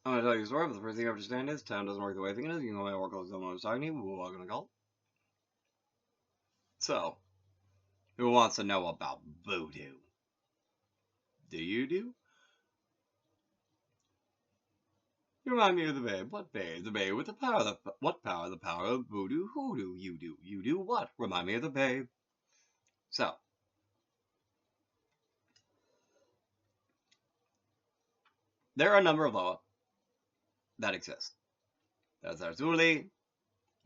I'm gonna tell you a story, but the first thing you understand is town doesn't work the way I think it is. You know my oracle is someone who's talking to you, we're all gonna call. So, who wants to know about voodoo? Do you do? You remind me of the babe. What babe? The babe with the power. What power? The power of voodoo. Hoodoo. You do. You do what? Remind me of the babe. So, there are a number of Loa that exist. There's Arzuli,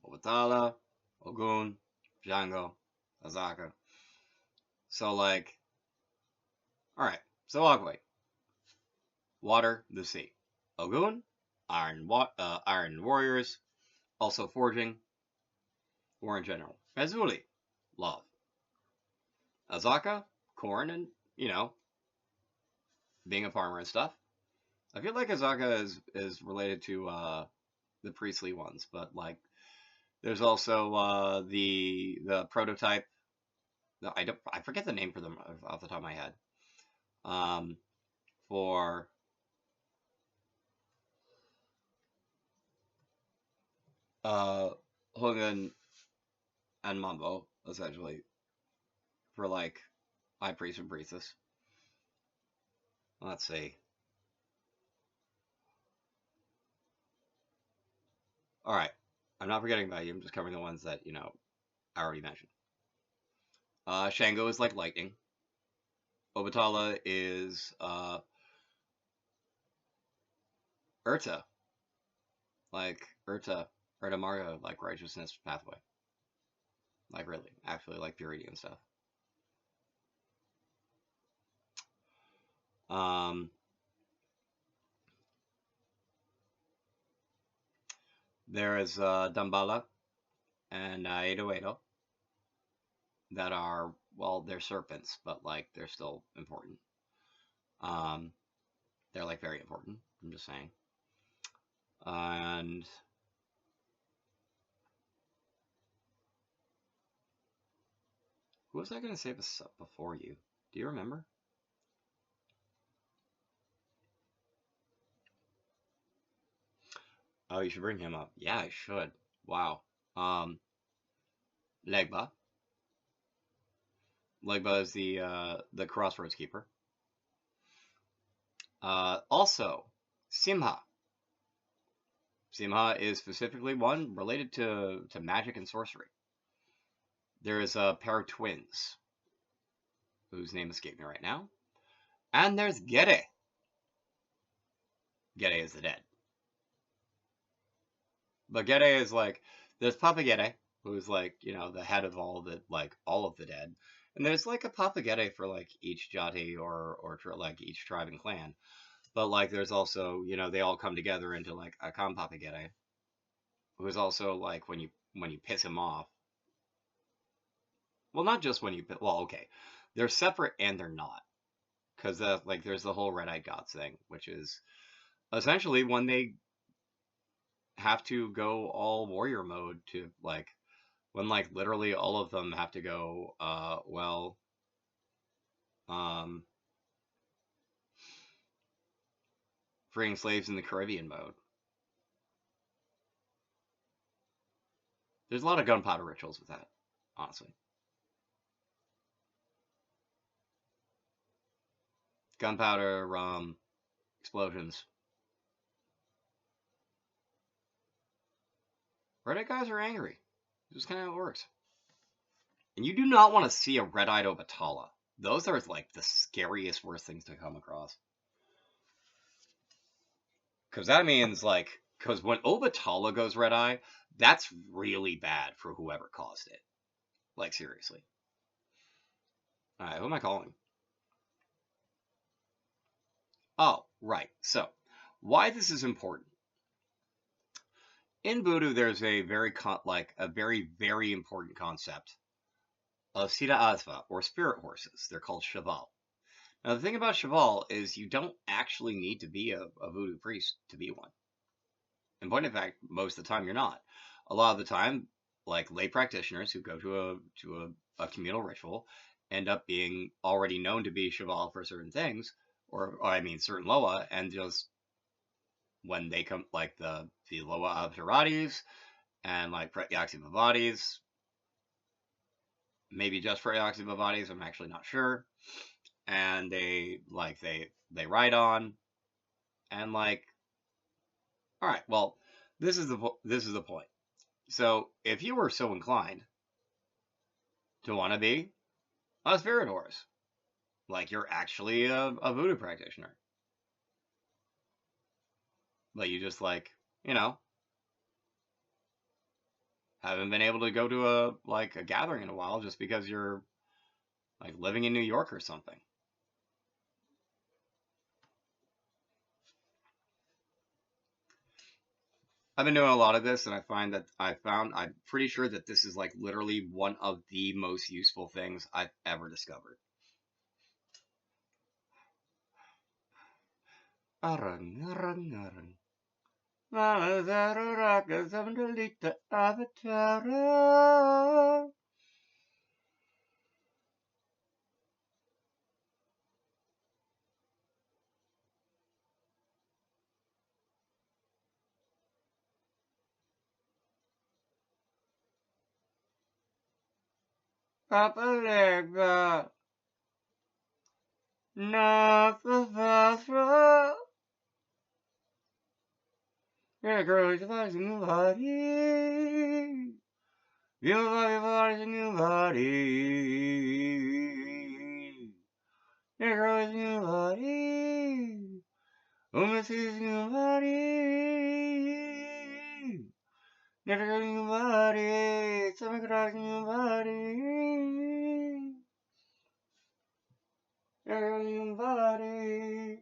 Obatala, Ogun, Django, Azaka. So, like, alright. So, Agwe. Water, the sea. Ogun, iron warriors, also forging, war in general. Azuli, love. Azaka, corn, and, being a farmer and stuff. I feel like Azaka is related to the priestly ones, but like there's also the prototype. I forget the name for them off the top of my head. For Hogan and Mambo, essentially, for like high priest and priestess. Let's see. All right, I'm not forgetting about you. I'm just covering the ones that I already mentioned. Shango is like lightning. Obatala is Urta, like Urta Margo, like righteousness pathway. Like really, actually like purity and stuff. There is Dambala and Edo that are, well, they're serpents, but like they're still important. They're like very important. I'm just saying. And who was I going to say before you? Do you remember? Oh, you should bring him up. Yeah, I should. Wow. Legba. Legba is the crossroads keeper. Also, Simha. Simha is specifically one related to magic and sorcery. There is a pair of twins, whose name escapes me right now. And there's Gede. Gede is the dead. But Gede is like, there's Papa Gede, who's like, the head of all of the dead. And there's like a Papa Gede for like each Jati or like each tribe and clan. But like there's also, they all come together into like a Papa Gede, who is also like when you piss him off. Well, not just when you, well, okay. They're separate and they're not. Because like there's the whole Red-Eyed Gods thing, which is essentially when they have to go all warrior mode to like, when like literally all of them have to go, freeing slaves in the Caribbean mode. There's a lot of gunpowder rituals with that, honestly. Gunpowder, rum, explosions. Red-eyed guys are angry. This is kind of how it works. And you do not want to see a red-eyed Obatala. Those are like the scariest, worst things to come across. Because that means like, because when Obatala goes red-eye, that's really bad for whoever caused it. Like seriously. All right, who am I calling? Oh, right. So, why this is important? In voodoo, there's a very very important concept of Sita Asva, or spirit horses. They're called cheval. Now, the thing about cheval is you don't actually need to be a voodoo priest to be one. In point of fact, most of the time you're not. A lot of the time, like lay practitioners who go to a communal ritual end up being already known to be cheval for certain things, or I mean certain Loa, and just when they come, like the Loa Observatives and like Preoxybovades, maybe just Preoxybovades, I'm actually not sure. And they ride on, and like, all right, well, this is the point. So if you were so inclined to want to be a spirit horse, like you're actually a voodoo practitioner, but you just like, you know, haven't been able to go to a gathering in a while just because you're like living in New York or something. I've been doing a lot of this, and I'm pretty sure that this is like literally one of the most useful things I've ever discovered. Arang, arang, arang. Papalega, Nakafafra, Girls rising nobody, you rising nobody, girls nobody, Mrs. nobody, never nobody, some crying nobody. Body,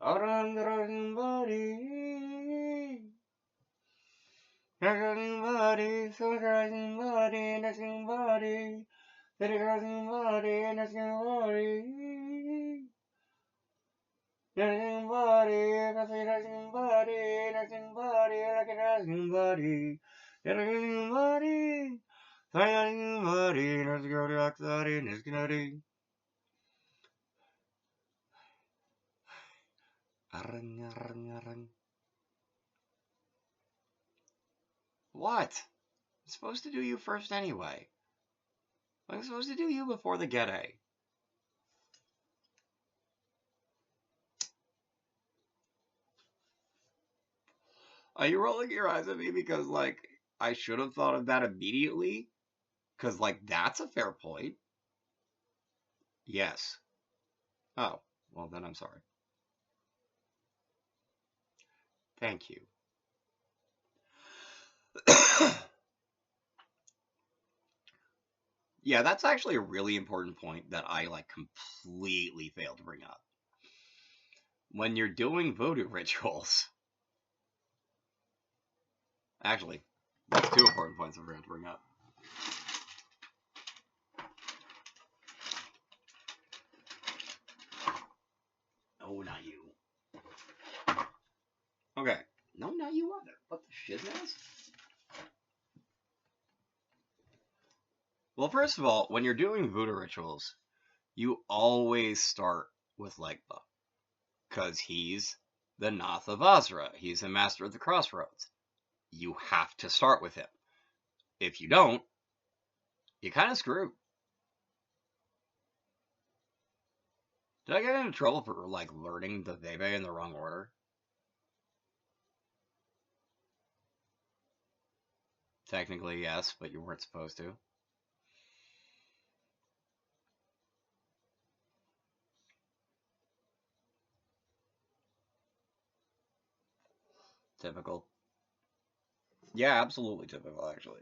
around the body, body, so rising body, nothing body, that rising body, nothing body, nothing body, nothing rising body, nothing body, like a rising body, nothing body, flying body, nothing go to oxide, nothing. Arang, arang, arang. What? I'm supposed to do you first anyway. I'm supposed to do you before the get A. Are you rolling your eyes at me because, like, I should have thought of that immediately? Because, like, that's a fair point. Yes. Oh, well, then I'm sorry. Thank you. Yeah, that's actually a really important point that I, like, completely failed to bring up. When you're doing voodoo rituals, actually, that's two important points I forgot to bring up. No, not you. Okay. No, not you either. What the shit is? Well, first of all, when you're doing voodoo rituals, you always start with Legba, because he's the Nath of Azra. He's the master of the crossroads. You have to start with him. If you don't, you kind of screwed. Did I get into trouble for, like, learning the Veve in the wrong order? Technically, yes, but you weren't supposed to. Typical. Yeah, absolutely typical, actually.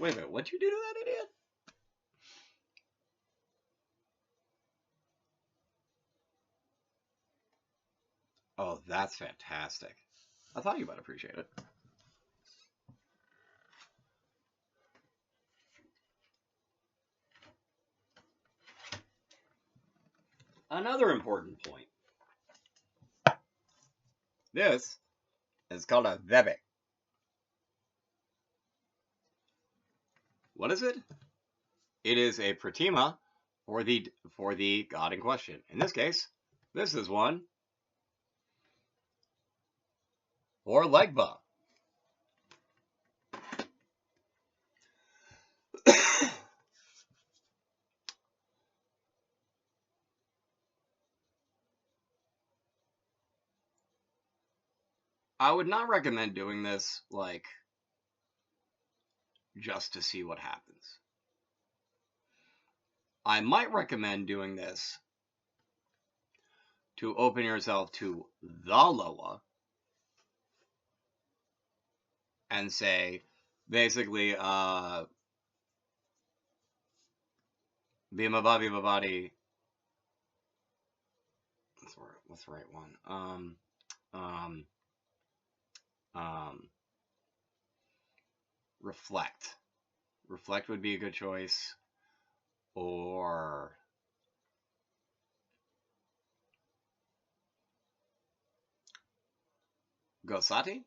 Wait a minute, what'd you do to that idiot? Oh, that's fantastic. I thought you might appreciate it. Another important point. This is called a Veve. What is it? It is a pratima for the god in question. In this case, this is one or Legba. I would not recommend doing this, like, just to see what happens. I might recommend doing this to open yourself to the Loa and say, basically, Bima Babi Babadi. What's the right one? Reflect. Reflect would be a good choice. Or Gosati?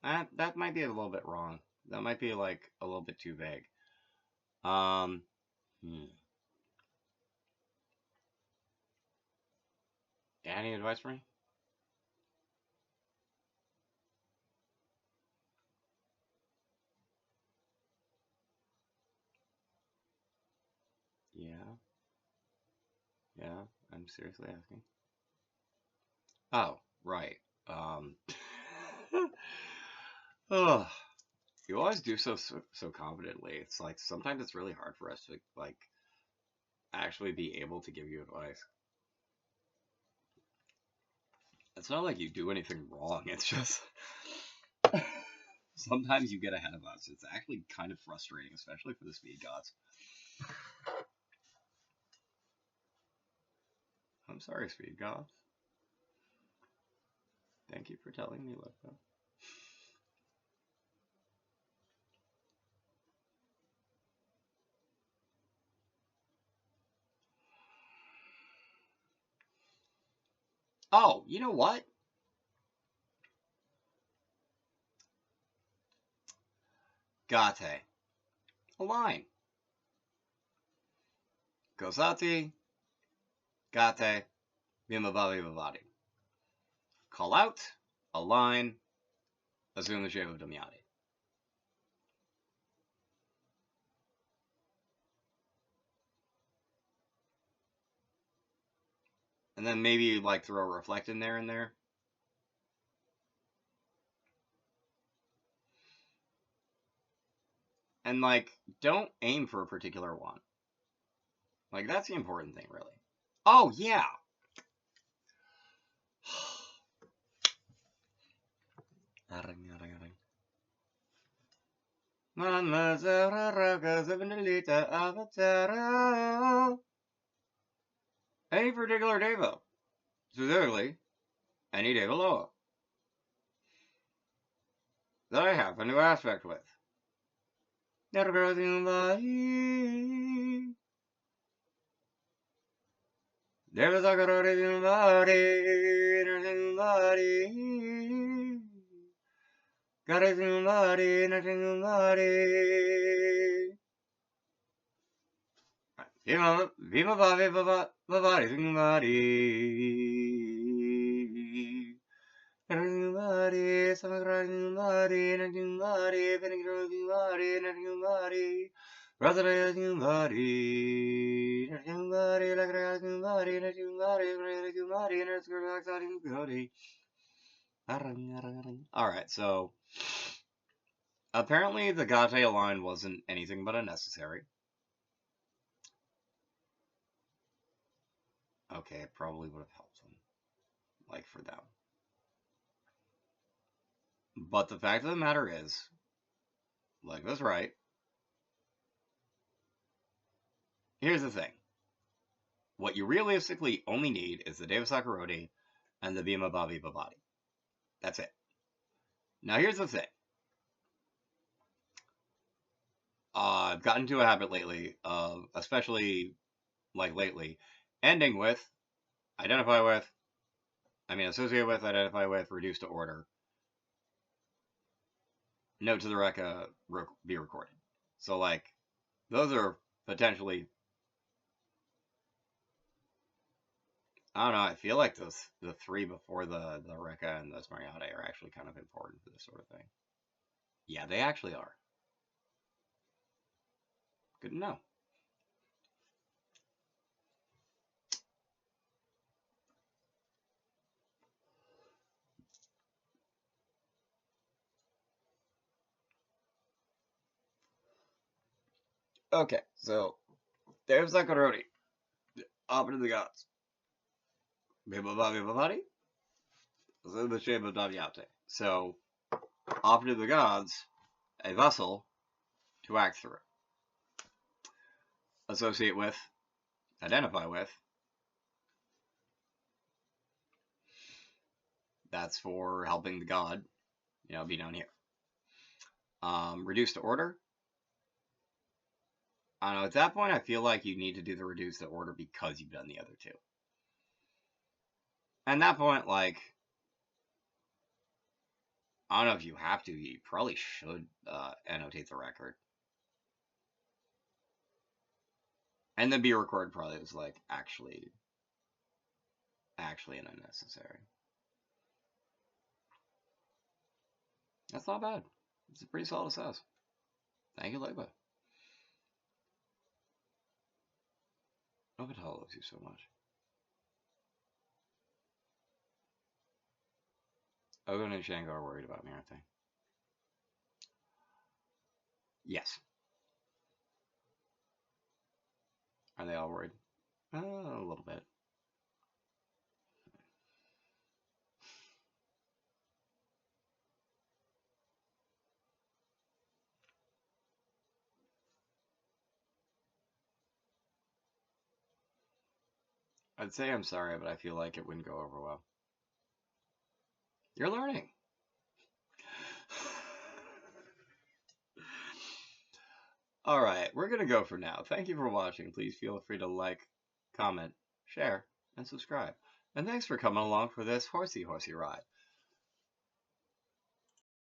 That might be a little bit wrong. That might be like a little bit too vague. Any advice for me? Yeah. Yeah, I'm seriously asking. Oh, right. Oh, you always do so confidently. It's like sometimes it's really hard for us to like actually be able to give you advice. It's not like you do anything wrong. It's just sometimes you get ahead of us. It's actually kind of frustrating, especially for the speed gods. I'm sorry, speed gods. Thank you for telling me, Lippo. Oh, you know what? Gate. Align. Gosati. Gate. Bimabali Bavadi. Call out. Align. Assume the shape of Damyati. And then maybe like throw a reflect in there. And like, don't aim for a particular one. Like, that's the important thing, really. Oh, yeah. Any particular Devo. Specifically, any Deva Loa that I happen to aspect with. Deva Sakarori Viva Bave Bavari Singari Samagrari Nagimari Penigari Nagimari Razare Nagimari Nagimari Lagragimari Nagimari Nagimari Nagimari. Alright, so apparently the Gate line wasn't anything but unnecessary. Okay, it probably would have helped them. Like, for them. But the fact of the matter is, like was right. Here's the thing. What you realistically only need is the Deva Sakurodi and the Bhima Bhavi Bhavati. That's it. Now here's the thing. I've gotten into a habit lately of, especially like lately, ending with, identify with, associate with, identify with, reduce to order. Note to the Reka, be recorded. So like, those are potentially I don't know. I feel like the three before the Ricca and the Smariade are actually kind of important for this sort of thing. Yeah, they actually are. Good to know. Okay, so there's Zakarori. Up to the gods. Bibabadi. This is the shape of Daviate. So, offer to the gods a vessel to act through, associate with, identify with. That's for helping the god, be down here. Reduce to order. I don't know. At that point, I feel like you need to do the reduce to order because you've done the other two. And at that point, like, I don't know if you have to. You probably should annotate the record. And then be recorded probably was like actually an unnecessary. That's not bad. It's a pretty solid assess. Thank you, Legba. Nobody loves you so much. Ogun and Shango are worried about me, aren't they? Yes. Are they all worried? A little bit. I'd say I'm sorry, but I feel like it wouldn't go over well. You're learning. Alright, we're going to go for now. Thank you for watching. Please feel free to like, comment, share, and subscribe. And thanks for coming along for this horsey ride.